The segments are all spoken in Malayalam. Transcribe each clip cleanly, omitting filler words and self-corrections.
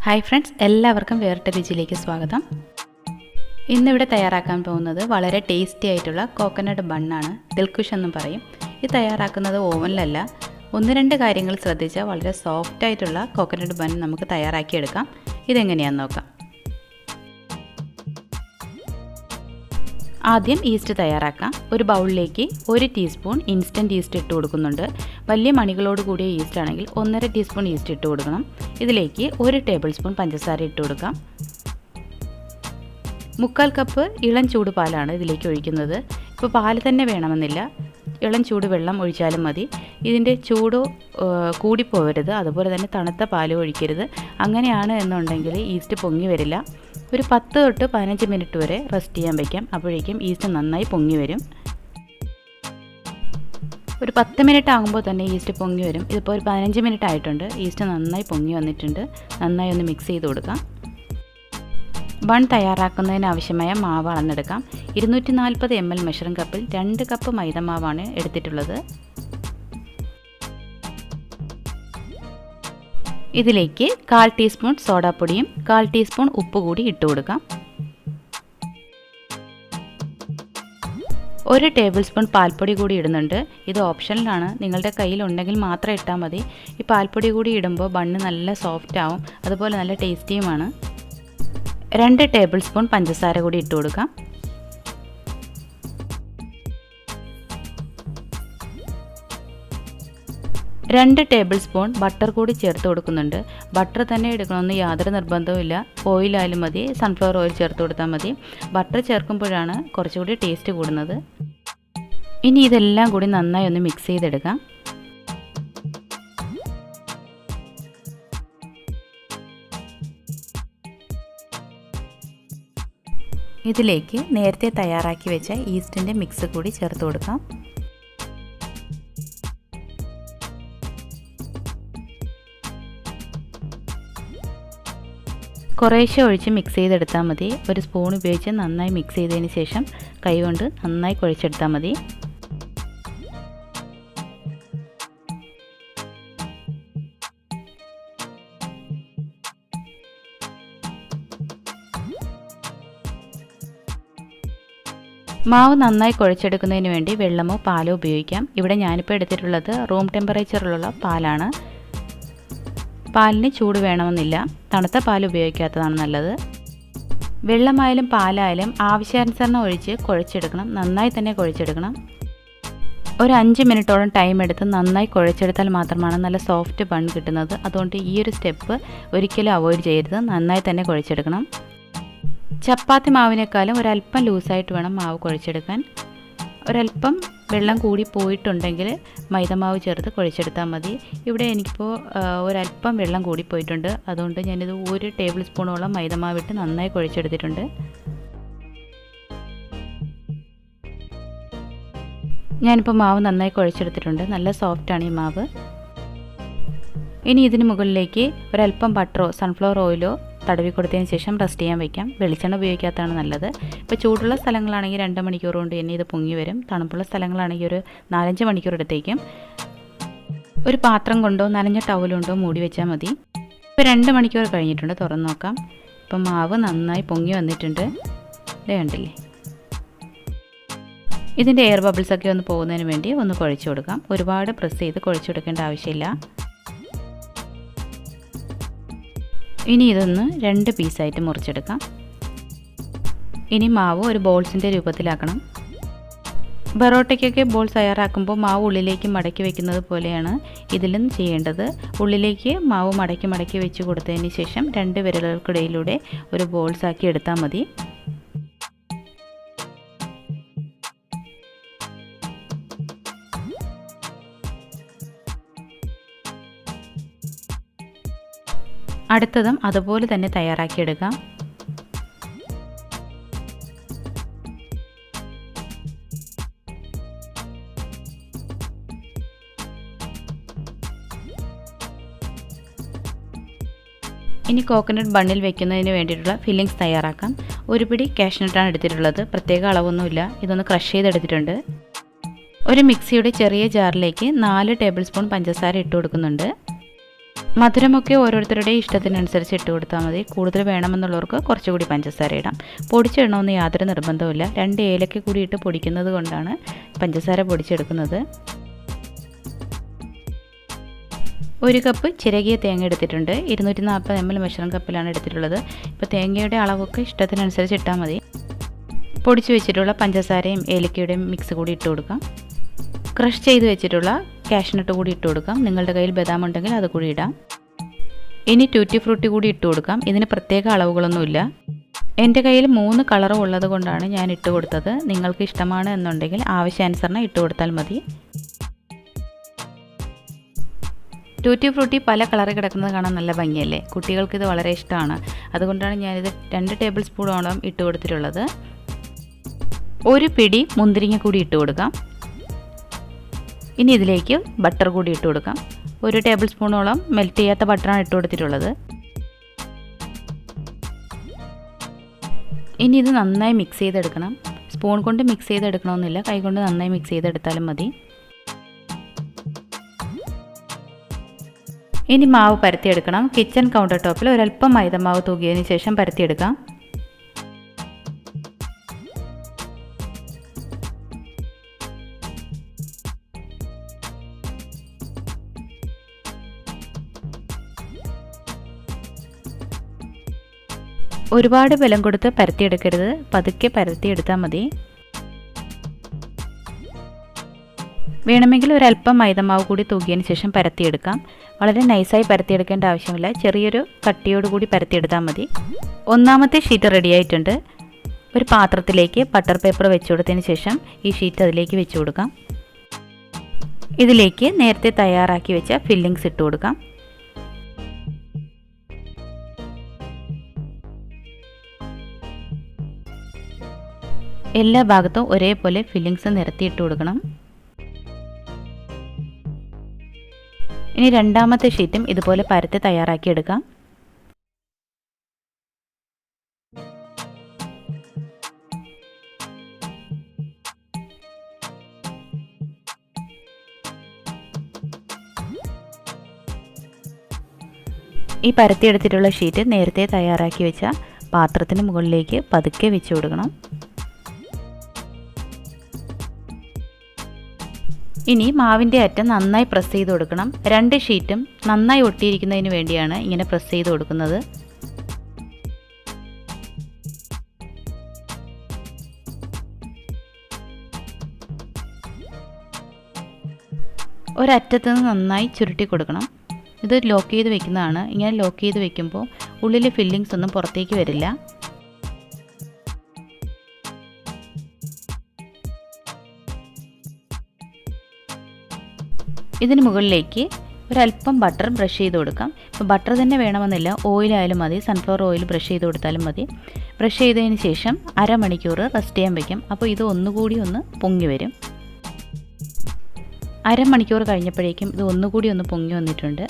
ഹായ് ഫ്രണ്ട്സ്, എല്ലാവർക്കും വേറിട്ട രുചിയിലേക്ക് സ്വാഗതം. ഇന്നിവിടെ തയ്യാറാക്കാൻ പോകുന്നത് വളരെ ടേസ്റ്റി ആയിട്ടുള്ള കോക്കനട്ട് ബണ്ണാണ്. ദിൽകുഷ് എന്നും പറയും. ഇത് തയ്യാറാക്കുന്നത് ഓവനിലല്ല. 1-2 കാര്യങ്ങൾ ശ്രദ്ധിച്ചാൽ വളരെ സോഫ്റ്റ് ആയിട്ടുള്ള കോക്കനട്ട് ബൺ നമുക്ക് തയ്യാറാക്കിയെടുക്കാം. ഇതെങ്ങനെയാണെന്ന് നോക്കാം. ആദ്യം ഈസ്റ്റ് തയ്യാറാക്കാം. ഒരു ബൗളിലേക്ക് 1 ടീസ്പൂൺ ഇൻസ്റ്റൻറ്റ് ഈസ്റ്റ് ഇട്ട് കൊടുക്കുന്നുണ്ട്. വലിയ മണികളോട് കൂടിയ ഈസ്റ്റ് ആണെങ്കിൽ 1.5 ടീസ്പൂൺ ഈസ്റ്റ് ഇട്ട് കൊടുക്കണം. ഇതിലേക്ക് 1 ടേബിൾ സ്പൂൺ പഞ്ചസാര ഇട്ട് കൊടുക്കാം. 1/4 കപ്പ് ഇളം ചൂട് പാലാണ് ഇതിലേക്ക് ഒഴിക്കുന്നത്. ഇപ്പോൾ പാല് തന്നെ വേണമെന്നില്ല, ഇളം ചൂട് വെള്ളം ഒഴിച്ചാലും മതി. ഇതിൻ്റെ ചൂട് കൂടിപ്പോവരുത്, അതുപോലെ തന്നെ തണുത്ത പാല് ഒഴിക്കരുത്. അങ്ങനെയാണ് എന്നുണ്ടെങ്കിൽ ഈസ്റ്റ് പൊങ്ങി വരില്ല. ഒരു 10 തൊട്ട് 15 മിനിറ്റ് വരെ റെസ്റ്റ് ചെയ്യാൻ വയ്ക്കാം. അപ്പോഴേക്കും ഈസ്റ്റ് നന്നായി പൊങ്ങി വരും. ഒരു 10 മിനിറ്റ് ആകുമ്പോൾ തന്നെ ഈസ്റ്റ് പൊങ്ങി വരും. ഇതിപ്പോൾ ഒരു 15 മിനിറ്റ് ആയിട്ടുണ്ട്. ഈസ്റ്റ് നന്നായി പൊങ്ങി വന്നിട്ടുണ്ട്. നന്നായി ഒന്ന് മിക്സ് ചെയ്ത് കൊടുക്കാം. ബൺ തയ്യാറാക്കുന്നതിന് ആവശ്യമായ മാവ് അളന്നെടുക്കാം. 240 ml മെഷറിംഗ് കപ്പിൽ 2 കപ്പ് മൈദ മാവാണ് എടുത്തിട്ടുള്ളത്. ഇതിലേക്ക് 1/4 ടീസ്പൂൺ സോഡാപ്പൊടിയും 1/4 ടീസ്പൂൺ ഉപ്പ് കൂടി ഇട്ട് കൊടുക്കാം. 1 ടേബിൾ സ്പൂൺ പാൽപ്പൊടി കൂടി ഇടുന്നുണ്ട്. ഇത് ഓപ്ഷനിലാണ്, നിങ്ങളുടെ കയ്യിലുണ്ടെങ്കിൽ മാത്രം ഇട്ടാൽ മതി. ഈ പാൽപ്പൊടി കൂടി ഇടുമ്പോൾ ബണ്ണ് നല്ല സോഫ്റ്റ് ആവും, അതുപോലെ നല്ല ടേസ്റ്റിയുമാണ്. 2 ടേബിൾ സ്പൂൺ പഞ്ചസാര കൂടി ഇട്ട് കൊടുക്കാം. 2 ടേബിൾ സ്പൂൺ ബട്ടർ കൂടി ചേർത്ത് കൊടുക്കുന്നുണ്ട്. ബട്ടർ തന്നെ എടുക്കണമെന്ന് യാതൊരു നിർബന്ധവുമില്ല. ഓയിലായാലും മതി, സൺഫ്ലവർ ഓയിൽ ചേർത്ത് കൊടുത്താൽ മതി. ബട്ടർ ചേർക്കുമ്പോഴാണ് കുറച്ചുകൂടി ടേസ്റ്റ് കൂടുന്നത്. ഇനി ഇതെല്ലാം കൂടി നന്നായി ഒന്ന് മിക്സ് ചെയ്തെടുക്കാം. ഇതിലേക്ക് നേരത്തെ തയ്യാറാക്കി വെച്ച ഈസ്റ്റിൻ്റെ മിക്സ് കൂടി ചേർത്ത് കൊടുക്കാം. കുറേശ്ശെ ഒഴിച്ച് മിക്സ് ചെയ്തെടുത്താൽ മതി. ഒരു സ്പൂൺ ഉപയോഗിച്ച് നന്നായി മിക്സ് ചെയ്തതിന് ശേഷം കൈകൊണ്ട് നന്നായി കുഴച്ചെടുത്താൽ മതി. മാവ് നന്നായി കുഴച്ചെടുക്കുന്നതിന് വേണ്ടി വെള്ളമോ പാലോ ഉപയോഗിക്കാം. ഇവിടെ ഞാനിപ്പോൾ എടുത്തിട്ടുള്ളത് റൂം ടെമ്പറേച്ചറിലുള്ള പാലാണ്. പാലിന് ചൂട് വേണമെന്നില്ല, തണുത്ത പാൽ ഉപയോഗിക്കാത്തതാണ് നല്ലത്. വെള്ളമായാലും പാലായാലും ആവശ്യാനുസരണം ഒഴിച്ച് കുഴച്ചെടുക്കണം. നന്നായി തന്നെ കുഴച്ചെടുക്കണം. ഒരു 5 മിനിറ്റോളം ടൈം എടുത്ത് നന്നായി കുഴച്ചെടുത്താൽ മാത്രമാണ് നല്ല സോഫ്റ്റ് ബൺ കിട്ടുന്നത്. അതുകൊണ്ട് ഈ ഒരു സ്റ്റെപ്പ് ഒരിക്കലും അവോയ്ഡ് ചെയ്യരുത്. നന്നായി തന്നെ കുഴച്ചെടുക്കണം. ചപ്പാത്തി മാവിനേക്കാളും ഒരല്പം ലൂസായിട്ട് വേണം മാവ് കുഴച്ചെടുക്കാൻ. ഒരല്പം വെള്ളം കൂടി പോയിട്ടുണ്ടെങ്കിൽ മൈദമാവ് ചേർത്ത് കുഴച്ചെടുത്താൽ മതി. ഇവിടെ എനിക്കിപ്പോൾ ഒരല്പം വെള്ളം കൂടി പോയിട്ടുണ്ട്. അതുകൊണ്ട് ഞാനിത് 1 ടേബിൾ സ്പൂണോളം മൈദമാവിട്ട് നന്നായി കുഴച്ചെടുത്തിട്ടുണ്ട്. ഞാനിപ്പോൾ മാവ് നന്നായി കുഴച്ചെടുത്തിട്ടുണ്ട്. നല്ല സോഫ്റ്റാണ് ഈ മാവ്. ഇനി ഇതിന് മുകളിലേക്ക് ഒരല്പം ബട്ടറോ സൺഫ്ലവർ ഓയിലോ തടവി കൊടുത്തതിന് ശേഷം റെസ്റ്റ് ചെയ്യാൻ വയ്ക്കാം. വെളിച്ചെണ്ണ ഉപയോഗിക്കാത്തതാണ് നല്ലത്. ഇപ്പോൾ ചൂടുള്ള സ്ഥലങ്ങളാണെങ്കിൽ 2 മണിക്കൂർ കൊണ്ട് തന്നെ ഇത് പൊങ്ങി വരും. തണുപ്പുള്ള സ്ഥലങ്ങളാണെങ്കിൽ ഒരു 4-5 മണിക്കൂർ എടുത്തേക്കും. ഒരു പാത്രം കൊണ്ടോ നനഞ്ഞ ടവലുകൊണ്ടോ മൂടി വെച്ചാൽ മതി. ഇപ്പോൾ 2 മണിക്കൂർ കഴിഞ്ഞിട്ടുണ്ട്. തുറന്ന് നോക്കാം. ഇപ്പം മാവ് നന്നായി പൊങ്ങി വന്നിട്ടുണ്ട്. ഇത് കണ്ടില്ലേ? ഇതിൻ്റെ എയർ ബബിൾസൊക്കെ ഒന്ന് പോകുന്നതിന് വേണ്ടി ഒന്ന് കുഴച്ച് കൊടുക്കാം. ഒരുപാട് പ്രസ് ചെയ്ത് കുഴച്ച് കൊടുക്കേണ്ട ആവശ്യമില്ല. ഇനി ഇതൊന്ന് 2 പീസായിട്ട് മുറിച്ചെടുക്കാം. ഇനി മാവ് ഒരു ബോൾസിൻ്റെ രൂപത്തിലാക്കണം. ബറോട്ടയ്ക്കൊക്കെ ബോൾസ് തയ്യാറാക്കുമ്പോൾ മാവ് ഉള്ളിലേക്ക് മടക്കി വയ്ക്കുന്നത് പോലെയാണ് ഇതിലും ചെയ്യേണ്ടത്. ഉള്ളിലേക്ക് മാവ് മടക്കി വെച്ച് കൊടുത്തതിന് ശേഷം 2 വിരലുകൾക്കിടയിലൂടെ ഒരു ബോൾസാക്കി എടുത്താൽ മതി. അടുത്തതും അതുപോലെ തന്നെ തയ്യാറാക്കിയെടുക്കാം. ഇനി കോക്കനട്ട് ബണ്ണിൽ വെക്കുന്നതിന് വേണ്ടിയിട്ടുള്ള ഫില്ലിങ്സ് തയ്യാറാക്കാം. ഒരു പിടി കാഷ്നട്ടാണ് എടുത്തിട്ടുള്ളത്. പ്രത്യേക അളവൊന്നുമില്ല. ഇതൊന്ന് ക്രഷ് ചെയ്തെടുത്തിട്ടുണ്ട്. ഒരു മിക്സിയുടെ ചെറിയ ജാറിലേക്ക് 4 ടേബിൾ സ്പൂൺ പഞ്ചസാര ഇട്ട് കൊടുക്കുന്നുണ്ട്. മധുരമൊക്കെ ഓരോരുത്തരുടെയും ഇഷ്ടത്തിനനുസരിച്ച് ഇട്ട് കൊടുത്താൽ മതി. കൂടുതൽ വേണമെന്നുള്ളവർക്ക് കുറച്ചുകൂടി പഞ്ചസാര ഇടാം. പൊടിച്ചിടണമെന്ന് യാതൊരു നിർബന്ധവുമില്ല. 2 ഏലക്ക കൂടി ഇട്ട് പൊടിക്കുന്നത് കൊണ്ടാണ് പഞ്ചസാര പൊടിച്ചെടുക്കുന്നത്. 1 കപ്പ് ചിരകിയ തേങ്ങ എടുത്തിട്ടുണ്ട്. 240 ml മെഷറിംഗ് കപ്പിലാണ് എടുത്തിട്ടുള്ളത്. ഇപ്പോൾ തേങ്ങയുടെ അളവൊക്കെ ഇഷ്ടത്തിനനുസരിച്ച് ഇട്ടാൽ മതി. പൊടിച്ച് വെച്ചിട്ടുള്ള പഞ്ചസാരയും ഏലക്കയുടെയും മിക്സ് കൂടി ഇട്ട് കൊടുക്കാം. ക്രഷ് ചെയ്ത് വെച്ചിട്ടുള്ള കാഷ്നട്ട് കൂടി ഇട്ട് കൊടുക്കാം. നിങ്ങളുടെ കയ്യിൽ ബദാം ഉണ്ടെങ്കിൽ അത് കൂടി ഇടാം. ഇനി tutyfruity കൂടി ഇട്ട് കൊടുക്കാം. ഇതിന് പ്രത്യേക അളവുകളൊന്നുമില്ല. എൻ്റെ കയ്യിൽ 3 കളറും ഉള്ളത് കൊണ്ടാണ് ഞാൻ ഇട്ട് കൊടുത്തത്. നിങ്ങൾക്ക് ഇഷ്ടമാണ് എന്നുണ്ടെങ്കിൽ ആവശ്യാനുസരണം ഇട്ട് കൊടുത്താൽ മതി. tutyfruity പല കളറിൽ കിടക്കുന്നത് കാണാൻ നല്ല ഭംഗിയല്ലേ? കുട്ടികൾക്കിത് വളരെ ഇഷ്ടമാണ്. അതുകൊണ്ടാണ് ഞാനിത് 2 ടേബിൾ സ്പൂണോളം ഇട്ട് കൊടുത്തിട്ടുള്ളത്. 1 പിടി മുന്തിരിങ്ങ കൂടി ഇട്ട് കൊടുക്കാം. ഇനി ഇതിലേക്ക് ബട്ടർ കൂടി ഇട്ട് കൊടുക്കാം. 1 ടേബിൾ സ്പൂണോളം മെൽറ്റ് ചെയ്യാത്ത ബട്ടറാണ് ഇട്ട് കൊടുത്തിട്ടുള്ളത്. ഇനി ഇത് നന്നായി മിക്സ് ചെയ്തെടുക്കണം. സ്പൂൺ കൊണ്ട് മിക്സ് ചെയ്തെടുക്കണമെന്നില്ല, കൈകൊണ്ട് നന്നായി മിക്സ് ചെയ്തെടുത്താലും മതി. ഇനി മാവ് പരത്തിയെടുക്കണം. കിച്ചൺ കൗണ്ടർ ടോപ്പിൽ ഒരല്പം മൈദമാവ് തൂകിയതിന് ശേഷം പരത്തിയെടുക്കാം. ഒരുപാട് ബലം കൊടുത്ത് പരത്തിയെടുക്കരുത്, പതുക്കെ പരത്തിയെടുത്താൽ മതി. വേണമെങ്കിൽ ഒരല്പം മൈദമാവ് കൂടി തൂകിയതിന് ശേഷം പരത്തിയെടുക്കാം. വളരെ നൈസായി പരത്തിയെടുക്കേണ്ട ആവശ്യമില്ല, ചെറിയൊരു കട്ടിയോടുകൂടി പരത്തിയെടുത്താൽ മതി. ഒന്നാമത്തെ ഷീറ്റ് റെഡി ആയിട്ടുണ്ട്. ഒരു പാത്രത്തിലേക്ക് ബട്ടർ പേപ്പർ വെച്ച് കൊടുത്തതിന് ശേഷം ഈ ഷീറ്റ് അതിലേക്ക് വെച്ച് കൊടുക്കാം. ഇതിലേക്ക് നേരത്തെ തയ്യാറാക്കി വെച്ച ഫില്ലിങ്സ് ഇട്ട് കൊടുക്കാം. എല്ലാ ഭാഗത്തും ഒരേപോലെ ഫില്ലിങ്സ് നിരത്തിയിട്ട് കൊടുക്കണം. ഇനി രണ്ടാമത്തെ ഷീറ്റും ഇതുപോലെ പരത്തി തയ്യാറാക്കി എടുക്കാം. ഈ പരത്തിയെടുത്തിട്ടുള്ള ഷീറ്റ് നേരത്തെ തയ്യാറാക്കി വെച്ച പാത്രത്തിന് മുകളിലേക്ക് പതുക്കെ വെച്ച് കൊടുക്കണം. ഇനി മാവിൻ്റെ അറ്റം നന്നായി പ്രസ് ചെയ്ത് കൊടുക്കണം. 2 ഷീറ്റും നന്നായി ഒട്ടിയിരിക്കുന്നതിന് വേണ്ടിയാണ് ഇങ്ങനെ പ്രസ് ചെയ്ത് കൊടുക്കുന്നത്. ഒരറ്റത്ത് നിന്ന് നന്നായി ചുരുട്ടി കൊടുക്കണം. ഇത് ലോക്ക് ചെയ്ത് വെക്കുന്നതാണ്. ഇങ്ങനെ ലോക്ക് ചെയ്ത് വെക്കുമ്പോൾ ഉള്ളിലെ ഫില്ലിങ്സ് ഒന്നും പുറത്തേക്ക് വരില്ല. ഇതിന് മുകളിലേക്ക് ഒരല്പം ബട്ടർ ബ്രഷ് ചെയ്ത് കൊടുക്കാം. ഇപ്പോൾ ബട്ടർ തന്നെ വേണമെന്നില്ല, ഓയിലായാലും മതി, സൺഫ്ലവർ ഓയിൽ ബ്രഷ് ചെയ്ത് കൊടുത്താലും മതി. ബ്രഷ് ചെയ്തതിന് ശേഷം അരമണിക്കൂർ റെസ്റ്റ് ചെയ്യാൻ വയ്ക്കും. അപ്പോൾ ഇത് ഒന്നുകൂടി ഒന്ന് പൊങ്ങി വരും. അരമണിക്കൂർ കഴിഞ്ഞപ്പോഴേക്കും ഇത് ഒന്നുകൂടി ഒന്ന് പൊങ്ങി വന്നിട്ടുണ്ട്.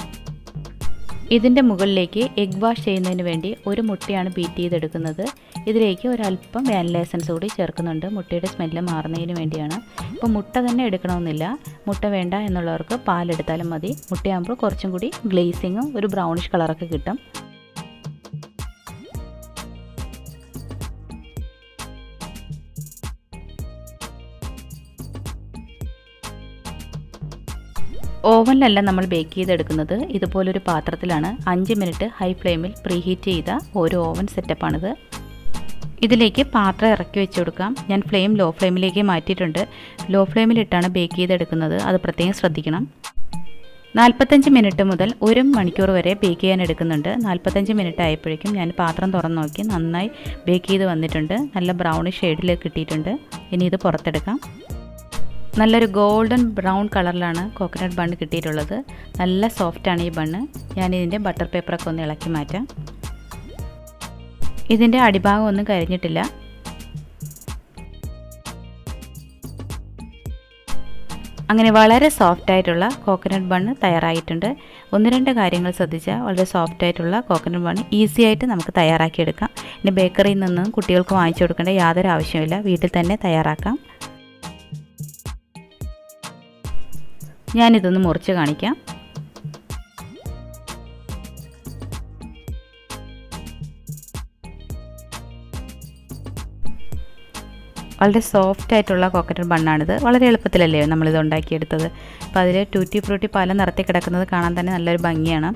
ഇതിൻ്റെ മുകളിലേക്ക് എഗ് വാഷ് ചെയ്യുന്നതിന് വേണ്ടി 1 മുട്ടയാണ് ബീറ്റ് ചെയ്തെടുക്കുന്നത്. ഇതിലേക്ക് ഒരല്പം വാനില എസൻസ് കൂടി ചേർക്കുന്നുണ്ട്, മുട്ടയുടെ സ്മെല്ല് മാറുന്നതിന് വേണ്ടിയാണ്. ഇപ്പോൾ മുട്ട തന്നെ എടുക്കണമെന്നില്ല, മുട്ട വേണ്ട എന്നുള്ളവർക്ക് പാലെടുത്താലും മതി. മുട്ടയാകുമ്പോൾ കുറച്ചും കൂടി ഗ്ലേസിങ്ങും ഒരു ബ്രൗണിഷ് കളറൊക്കെ കിട്ടും. ഓവനിലല്ല നമ്മൾ ബേക്ക് ചെയ്തെടുക്കുന്നത്, ഇതുപോലൊരു പാത്രത്തിലാണ്. 5 മിനിറ്റ് ഹൈ ഫ്ലെയിമിൽ പ്രീഹീറ്റ് ചെയ്ത ഒരു ഓവൻ സെറ്റപ്പാണിത്. ഇതിലേക്ക് പാത്രം ഇറക്കി വെച്ച് കൊടുക്കാം. ഞാൻ ഫ്ലെയിം ലോ ഫ്ലെയിമിലേക്ക് മാറ്റിയിട്ടുണ്ട്. ലോ ഫ്ലെയിമിലിട്ടാണ് ബേക്ക് ചെയ്തെടുക്കുന്നത്, അത് പ്രത്യേകം ശ്രദ്ധിക്കണം. 45 മിനിറ്റ് മുതൽ 1 മണിക്കൂർ വരെ ബേക്ക് ചെയ്യാൻ എടുക്കുന്നുണ്ട്. 45 മിനിറ്റ് ആയപ്പോഴേക്കും ഞാൻ പാത്രം തുറന്ന് നോക്കി, നന്നായി ബേക്ക് ചെയ്ത് വന്നിട്ടുണ്ട്. നല്ല ബ്രൗണിഷ് ഷെയ്ഡിലേക്ക് കിട്ടിയിട്ടുണ്ട്. ഇനി ഇത് പുറത്തെടുക്കാം. നല്ലൊരു ഗോൾഡൻ ബ്രൗൺ കളറിലാണ് കോക്കനട്ട് ബണ്ണ് കിട്ടിയിട്ടുള്ളത്. നല്ല സോഫ്റ്റാണ് ഈ ബണ്ണ്. ഞാനിതിൻ്റെ ബട്ടർ പേപ്പറൊക്കെ ഒന്ന് ഇളക്കി മാറ്റാം. ഇതിൻ്റെ അടിഭാഗം ഒന്നും കരിഞ്ഞിട്ടില്ല. അങ്ങനെ വളരെ സോഫ്റ്റായിട്ടുള്ള കോക്കനട്ട് ബണ്ണ് തയ്യാറായിട്ടുണ്ട്. 1-2 കാര്യങ്ങൾ ശ്രദ്ധിച്ചാൽ വളരെ സോഫ്റ്റായിട്ടുള്ള കോക്കനട്ട് ബണ്ണ് ഈസി ആയിട്ട് നമുക്ക് തയ്യാറാക്കിയെടുക്കാം. ഇനി ബേക്കറിയിൽ നിന്നും കുട്ടികൾക്ക് വാങ്ങിച്ചു കൊടുക്കേണ്ട യാതൊരു ആവശ്യമില്ല, വീട്ടിൽ തന്നെ തയ്യാറാക്കാം. ഞാനിതൊന്ന് മുറിച്ച് കാണിക്കാം. വളരെ സോഫ്റ്റ് ആയിട്ടുള്ള കോക്കനട്ട് ബണ്ണാണിത്. വളരെ എളുപ്പത്തിലല്ലേ നമ്മളിത് ഉണ്ടാക്കിയെടുത്തത്. അപ്പോൾ അതിൽ ടൂറ്റി ഫ്രൂട്ടി പല നിറത്തിൽ കിടക്കുന്നത് കാണാൻ തന്നെ നല്ലൊരു ഭംഗിയാണ്.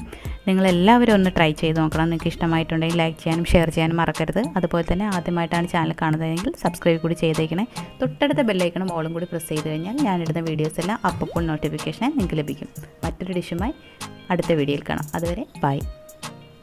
നിങ്ങളെല്ലാവരും ഒന്ന് ട്രൈ ചെയ്ത് നോക്കണം. നിങ്ങൾക്ക് ഇഷ്ടമായിട്ടുണ്ടെങ്കിൽ ലൈക്ക് ചെയ്യാനും ഷെയർ ചെയ്യാനും മറക്കരുത്. അതുപോലെ തന്നെ ആദ്യമായിട്ടാണ് ചാനൽ കാണുന്നതെങ്കിൽ സബ്സ്ക്രൈബ് കൂടി ചെയ്തേക്കണേ. തൊട്ടടുത്ത ബെല്ലൈക്കണും ഓളും കൂടി പ്രസ് ചെയ്ത് കഴിഞ്ഞാൽ ഞാനിടുന്ന വീഡിയോസ് എല്ലാം അപ്പോൾ നോട്ടിഫിക്കേഷനായി നിങ്ങൾക്ക് ലഭിക്കും. മറ്റൊരു ഡിഷുമായി അടുത്ത വീഡിയോയിൽ കാണാം. അതുവരെ ബൈ.